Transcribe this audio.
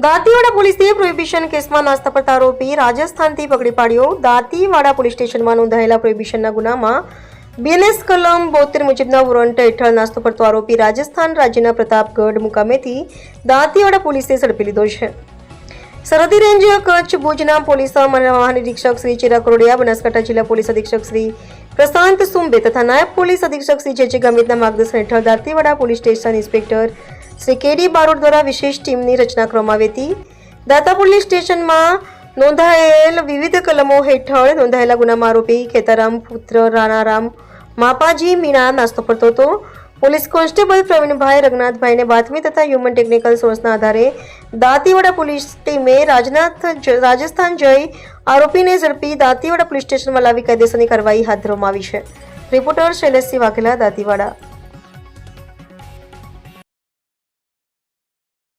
દાંતીવાડા પોલીસે પ્રોહિબિશન કેસમાં નાસ્તા પડતા આરોપી રાજસ્થાનથી પકડી પાડ્યો। દાંતીવાડા પોલીસ સ્ટેશનમાં નોંધાયેલા પ્રોહિબિશનના ગુનામાં બીએનએસ કલમ 72 મુજબના વોરંટ હેઠળ નાસ્તો પડતો આરોપી રાજસ્થાન રાજ્યના પ્રતાપગઢ મુકામેથી દાંતીવાડા પોલીસે ઝડપી લીધો છે। સરહદી રેન્જ કચ્છ ભુજના પોલીસ મહાનિરીક્ષક શ્રી ચિરાગ કરોડિયા, બનાસકાંઠા જિલ્લા પોલીસ અધિક્ષક શ્રી પ્રશાંત સુંબે તથા નાયબ પોલીસ અધિક્ષક શ્રી જે ગામિતના માર્ગદર્શન હેઠળ Dantiwada police station inspector Shri K D Barot દ્વારા વિશેષ ટીમની રચના કરવામાં આવી હતી। દાંતા પોલીસ સ્ટેશનમાં નોંધાયેલ વિવિધ કલમો હેઠળ નોંધાયેલા ગુનામાં આરોપી ખેતારામ પુત્ર રાણારામ માપાજી મીણા નાસ્તો પડતો હતો। પોલીસ કોન્સ્ટેબલ પ્રવીણભાઈ રઘનાથભાઈને બાતમી તથા હ્યુમન ટેકનિકલ સોર્સના આધારે દાંતીવાડા પોલીસ ટીમે રાજસ્થાન જઈ આરોપીને ઝડપી દાંતીવાડા પોલીસ સ્ટેશનમાં લાવી કાયદેસરની કાર્યવાહી હાથ ધરવામાં આવી છે। રિપોર્ટર શૈલેષસિંહ વાઘેલા, દાંતીવાડા।